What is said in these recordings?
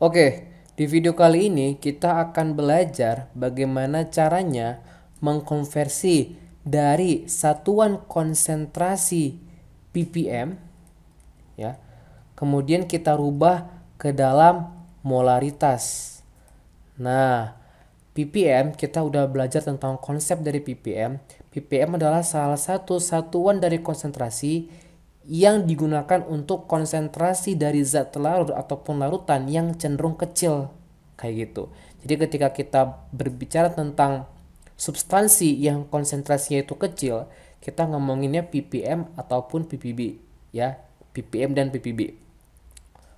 Oke, di video kali ini kita akan belajar bagaimana caranya mengkonversi dari satuan konsentrasi ppm ya. Kemudian kita rubah ke dalam molaritas. Nah, ppm kita udah belajar tentang konsep dari ppm. ppm adalah salah satu satuan dari konsentrasi yang digunakan untuk konsentrasi dari zat larut ataupun larutan yang cenderung kecil kayak gitu. Jadi ketika kita berbicara tentang substansi yang konsentrasinya itu kecil, kita ngomonginnya ppm ataupun ppb ya, ppm dan ppb.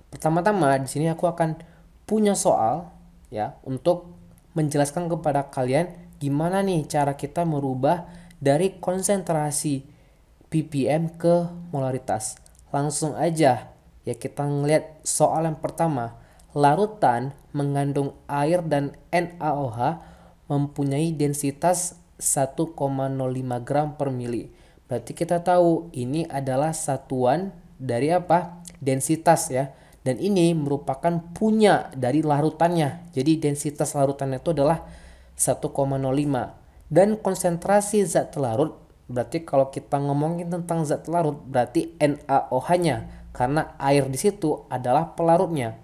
Pertama-tama di sini aku akan punya soal ya untuk menjelaskan kepada kalian gimana nih cara kita merubah dari konsentrasi ppm ke molaritas. Langsung aja ya kita ngeliat soal yang pertama. Larutan mengandung air dan NaOH mempunyai densitas 1,05 gram per mili. Berarti kita tahu ini adalah satuan dari apa? Densitas ya. Dan ini merupakan punya dari larutannya. Jadi densitas larutannya itu adalah 1,05. Dan konsentrasi zat larut, berarti kalau kita ngomongin tentang zat larut berarti NaOH-nya, karena air di situ adalah pelarutnya.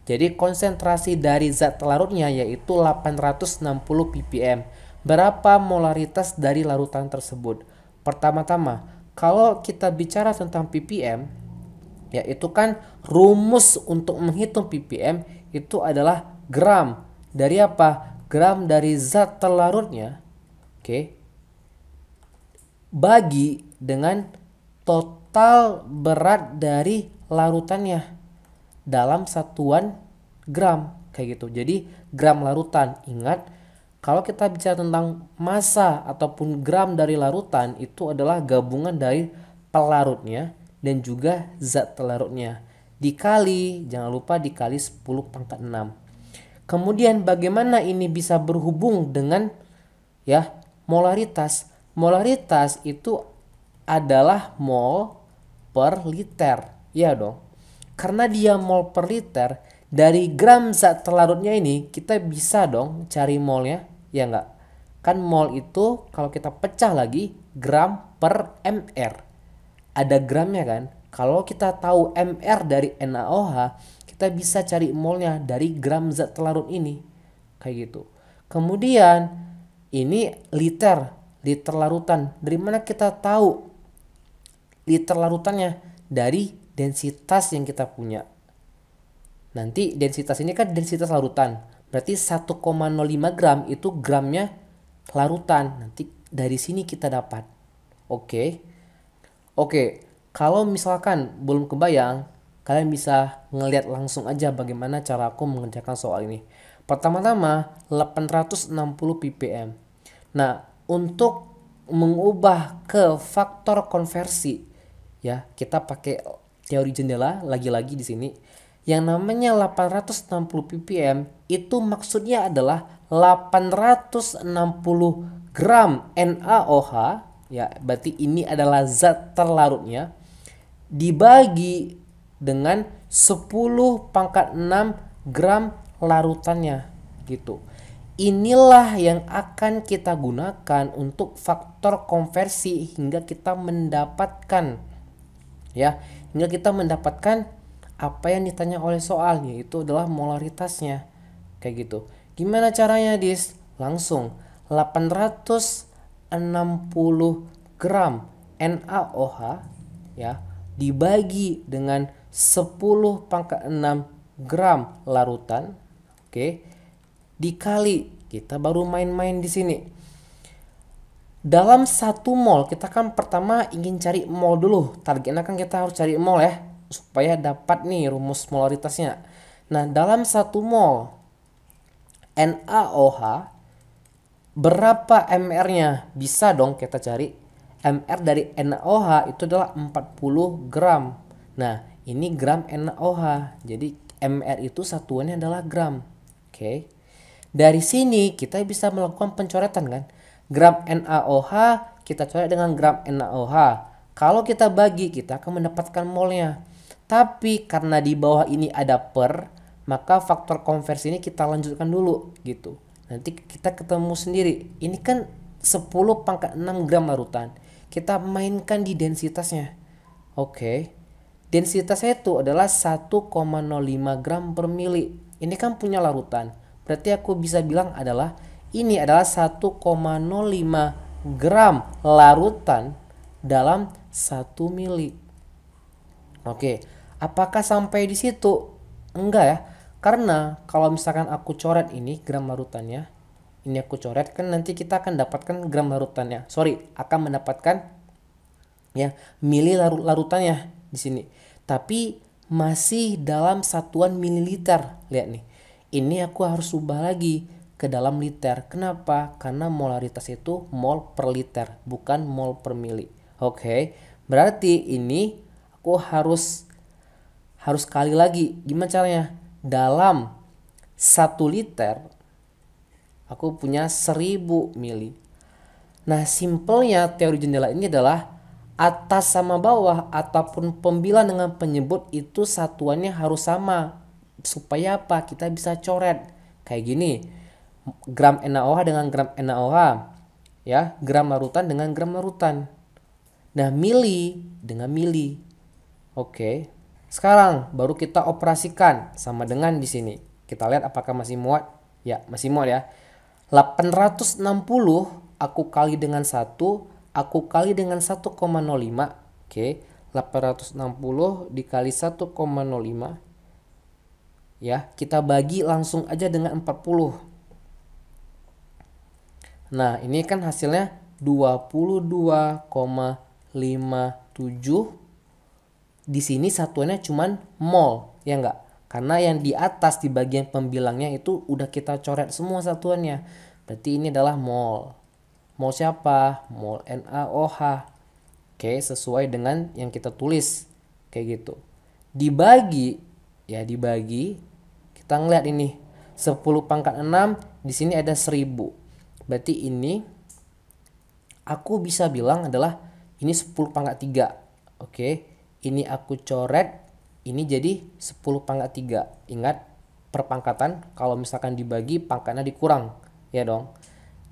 Jadi konsentrasi dari zat larutnya yaitu 860 ppm. Berapa molaritas dari larutan tersebut? Pertama-tama, kalau kita bicara tentang ppm, yaitu kan rumus untuk menghitung ppm itu adalah gram dari apa? Gram dari zat terlarutnya, oke, bagi dengan total berat dari larutannya dalam satuan gram kayak gitu. Jadi gram larutan, ingat kalau kita bicara tentang massa ataupun gram dari larutan itu adalah gabungan dari pelarutnya dan juga zat larutnya dikali, jangan lupa dikali 10⁻⁶. Kemudian bagaimana ini bisa berhubung dengan ya molaritas? Molaritas itu adalah mol per liter, ya dong. Karena dia mol per liter, dari gram zat terlarutnya ini kita bisa dong cari molnya, ya enggak? Kan mol itu kalau kita pecah lagi gram per mr. Ada gramnya kan? Kalau kita tahu mr dari NaOH, kita bisa cari molnya dari gram zat terlarut ini. Kayak gitu. Kemudian ini liter larutan. Dari mana kita tahu liter larutannya? Dari densitas yang kita punya. Nanti densitas ini kan densitas larutan. Berarti 1,05 gram itu gramnya larutan. Nanti dari sini kita dapat. Oke, kalau misalkan belum kebayang, kalian bisa ngeliat langsung aja bagaimana cara aku mengerjakan soal ini. Pertama-tama 860 ppm. Nah, untuk mengubah ke faktor konversi, ya kita pakai teori jendela lagi-lagi di sini. Yang namanya 860 ppm itu maksudnya adalah 860 gram NaOH, ya berarti ini adalah zat terlarutnya, dibagi dengan 10⁻⁶ gram larutannya gitu. Inilah yang akan kita gunakan untuk faktor konversi hingga kita mendapatkan apa yang ditanya oleh soal, yaitu adalah molaritasnya. Kayak gitu. Gimana caranya, Dis? Langsung 860 gram NaOH ya dibagi dengan 10⁻⁶ gram larutan, oke, dikali, kita baru main-main di sini. Dalam 1 mol kita kan pertama ingin cari mol dulu. Targetnya kan kita harus cari mol ya, supaya dapat nih rumus molaritasnya. Nah, dalam 1 mol NaOH berapa mr-nya? Bisa dong kita cari. Mr dari NaOH itu adalah 40 gram. Nah, ini gram NaOH. Jadi mr itu satuannya adalah gram. Oke. Dari sini kita bisa melakukan pencoretan kan. Gram NaOH kita coret dengan gram NaOH. Kalau kita bagi, kita akan mendapatkan molnya. Tapi karena di bawah ini ada per, maka faktor konversi ini kita lanjutkan dulu gitu. Nanti kita ketemu sendiri. Ini kan 10 pangkat 6 gram larutan. Kita mainkan di densitasnya. Oke. Densitasnya itu adalah 1,05 gram per mili. Ini kan punya larutan. Berarti aku bisa bilang ini adalah 1,05 gram larutan dalam 1 mili. Oke. Apakah sampai di situ? Enggak ya. Karena kalau misalkan aku coret ini gram larutannya, ini aku coret, kan nanti kita akan dapatkan gram larutannya. Akan mendapatkan ya mili larutannya di sini. Tapi masih dalam satuan mililiter. Lihat nih. Ini aku harus ubah lagi ke dalam liter. Kenapa? Karena molaritas itu mol per liter, bukan mol per mili. Oke. Berarti ini aku harus kali lagi. Gimana caranya? Dalam 1 liter aku punya 1000 mili. Nah, simpelnya teori jendela ini adalah atas sama bawah ataupun pembilang dengan penyebut itu satuannya harus sama. Supaya apa? Kita bisa coret. Kayak gini. Gram NaOH dengan gram NaOH. Ya, gram larutan dengan gram larutan. Nah, mili dengan mili. Oke. Sekarang baru kita operasikan sama dengan di sini. Kita lihat apakah masih muat. Ya, masih muat ya. 860 aku kali dengan 1, aku kali dengan 1,05. Oke, 860 dikali 1,05. Ya, kita bagi langsung aja dengan 40. Nah, ini kan hasilnya 22,57. Di sini satuannya cuman mol, ya enggak? Karena yang di atas di bagian pembilangnya itu udah kita coret semua satuannya. Berarti ini adalah mol. Mol siapa? Mol NaOH. Oke, sesuai dengan yang kita tulis. Kayak gitu. Dibagi, kita ngeliat ini. 10 pangkat 6, di sini ada 1000. Berarti ini aku bisa bilang adalah ini 10 pangkat 3. Oke. Ini aku coret, ini jadi 10 pangkat 3. Ingat, perpangkatan kalau misalkan dibagi pangkatnya dikurang, ya dong.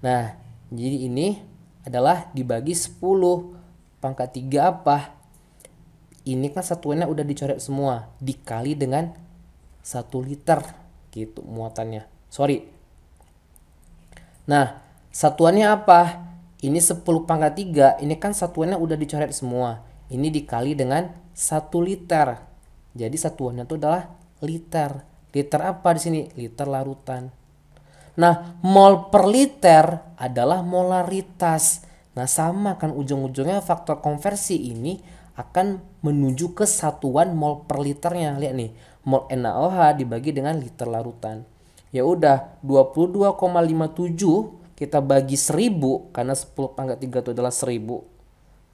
Nah, jadi ini adalah dibagi 10 pangkat 3 apa? Ini kan satuannya udah dicoret semua, dikali dengan 1 liter gitu muatannya. Nah, satuannya apa? Ini 10 pangkat 3, ini kan satuannya udah dicoret semua. Ini dikali dengan 1 liter. Jadi satuannya itu adalah liter. Liter apa di sini? Liter larutan. Nah, mol per liter adalah molaritas. Nah, sama kan ujung-ujungnya faktor konversi ini akan menuju ke satuan mol per liternya. Lihat nih, mol NaOH dibagi dengan liter larutan. Ya udah, 22,57 kita bagi 1000 karena 10 pangkat 3 itu adalah 1000.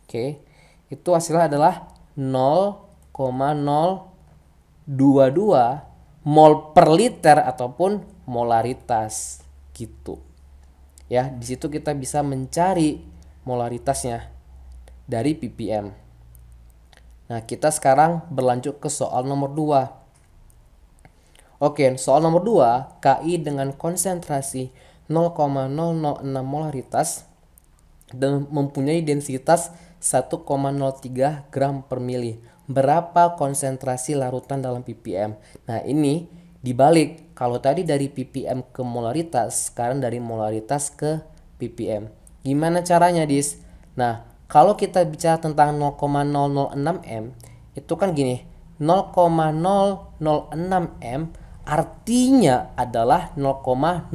Oke. Itu hasilnya adalah 0,022 mol per liter ataupun molaritas gitu. Ya, di situ kita bisa mencari molaritasnya dari ppm. Nah, kita sekarang berlanjut ke soal nomor 2. Oke, soal nomor 2, Ki dengan konsentrasi 0,006 molaritas dan mempunyai densitas 1,03 gram per mili. Berapa konsentrasi larutan dalam ppm? Nah, ini dibalik. Kalau tadi dari ppm ke molaritas, sekarang dari molaritas ke ppm. Gimana caranya, Dis? Nah, kalau kita bicara tentang 0,006 m, itu kan gini. 0,006 m artinya adalah 0,006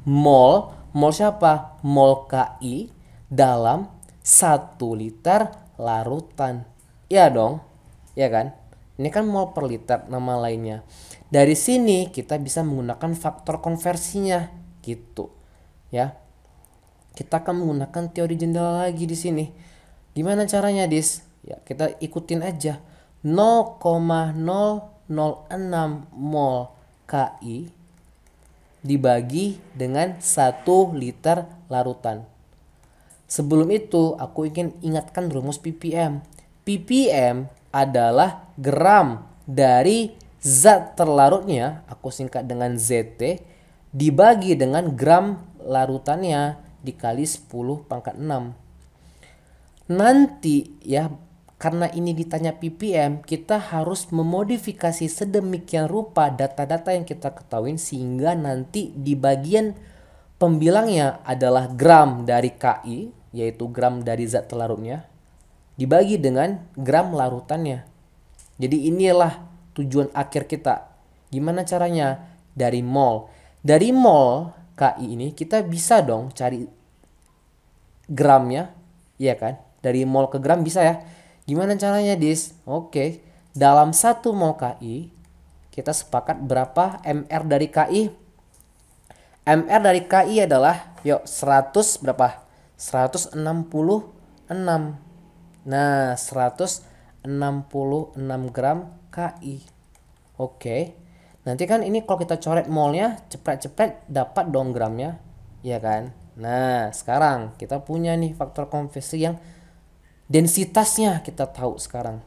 mol. Mol siapa? Mol Ki dalam 1 liter larutan. Ya dong, ya kan? Ini kan mol per liter nama lainnya. Dari sini kita bisa menggunakan faktor konversinya gitu. Ya. Kita akan menggunakan teori jendela lagi di sini. Gimana caranya, Dis? Ya, kita ikutin aja. 0,006 mol Ki dibagi dengan 1 liter larutan. Sebelum itu, aku ingin ingatkan rumus ppm. ppm adalah gram dari zat terlarutnya, aku singkat dengan ZT, dibagi dengan gram larutannya dikali 10 pangkat 6. Nanti ya, karena ini ditanya ppm, kita harus memodifikasi sedemikian rupa data-data yang kita ketahui sehingga nanti di bagian pembilangnya adalah gram dari KI, yaitu gram dari zat terlarutnya, dibagi dengan gram larutannya. Jadi inilah tujuan akhir kita. Gimana caranya? Dari mol. Dari mol KI ini kita bisa dong cari gramnya, iya kan? Dari mol ke gram bisa ya. Gimana caranya, Dis? Oke, dalam 1 mol KI kita sepakat berapa MR dari KI? MR dari KI adalah 100 berapa? 166. Nah, 166 gram KI. Oke. Nanti kan ini kalau kita coret molnya, cepet-cepet dapat dong gramnya, ya kan? Nah, sekarang kita punya nih faktor konversi yang densitasnya kita tahu sekarang.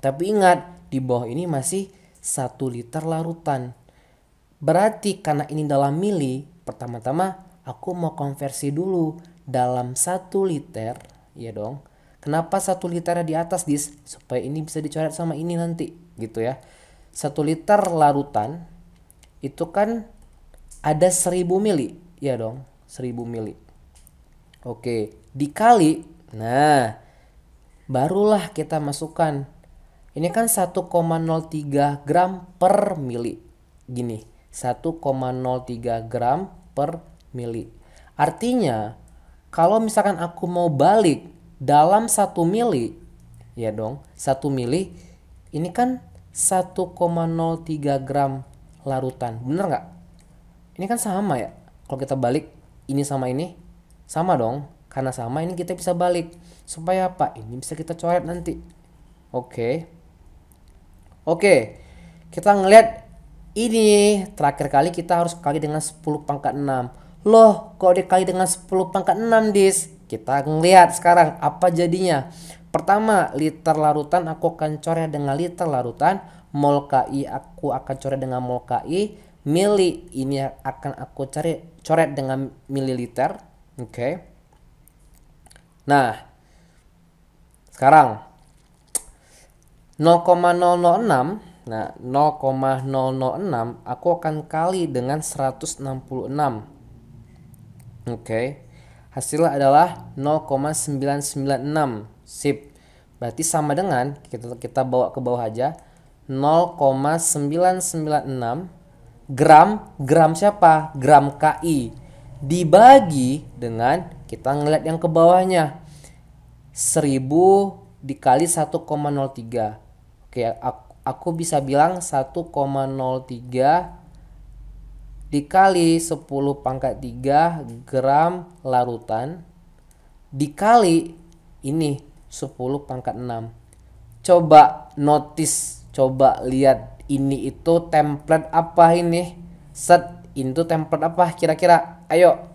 Tapi ingat, di bawah ini masih 1 liter larutan. Berarti karena ini dalam mili, pertama-tama aku mau konversi dulu dalam 1 liter, ya dong. Kenapa 1 liter di atas, Dis? Supaya ini bisa dicoret sama ini nanti, gitu ya. 1 liter larutan itu kan ada 1000 mili, ya dong, 1000 mili. Oke, dikali, nah barulah kita masukkan. Ini kan 1,03 gram per mili. Gini, 1,03 gram per mili. Artinya, kalau misalkan aku mau balik dalam 1 mili, ya dong, 1 mili ini kan 1,03 gram larutan. Bener nggak? Ini kan sama ya. Kalau kita balik ini sama ini, sama dong. Karena sama, ini kita bisa balik. Supaya apa? Ini bisa kita coret nanti. Oke. Kita ngelihat ini terakhir kali kita harus kali dengan 10 pangkat 6. Loh, kok dikali dengan 10 pangkat 6, Dis? Kita ngelihat sekarang apa jadinya. Pertama, liter larutan aku akan coret dengan liter larutan. Mol KI aku akan coret dengan mol KI. Mili ini akan aku coret dengan mililiter. Oke. Nah, sekarang 0,006. Nah, 0,006 aku akan kali dengan 166. Oke. Hasilnya adalah 0,996. Sip. Berarti sama dengan kita bawa ke bawah aja. 0,996 gram siapa? Gram KI dibagi dengan, kita ngeliat yang ke bawahnya, 1000 dikali 1,03. Oke, aku bisa bilang 1,03 dikali 10 pangkat 3 gram larutan dikali ini 10 pangkat 6. Coba notice, coba lihat ini itu template apa ini? Itu template apa kira-kira? Ayo.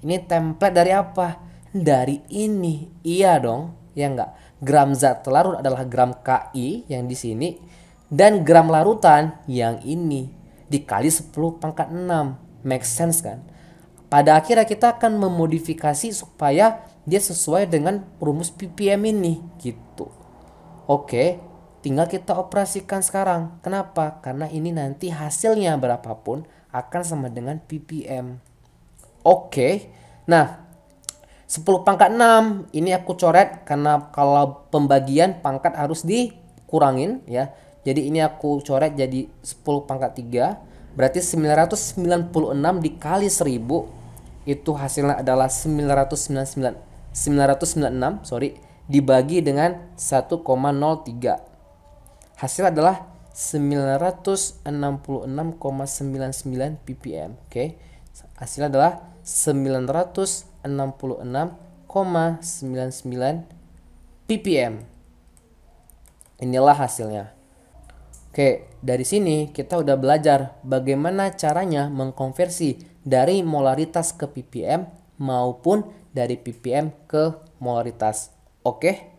Ini template dari apa? Dari ini. Iya dong, ya enggak? Gram zat larut adalah gram KI yang di sini dan gram larutan yang ini dikali 10 pangkat 6. Make sense kan? Pada akhirnya kita akan memodifikasi supaya dia sesuai dengan rumus ppm ini gitu. Oke, tinggal kita operasikan sekarang. Kenapa? Karena ini nanti hasilnya berapapun akan sama dengan ppm. Oke. Nah, 10 pangkat 6 ini aku coret karena kalau pembagian pangkat harus dikurangin ya. Jadi ini aku coret jadi 10 pangkat 3. Berarti 996 dikali 1000 itu hasilnya adalah 996 dibagi dengan 1,03. Hasil adalah 966,99 ppm. Oke. Hasilnya adalah 966,99 ppm. Inilah hasilnya. Oke, dari sini kita udah belajar bagaimana caranya mengkonversi dari molaritas ke ppm maupun dari ppm ke molaritas. Oke.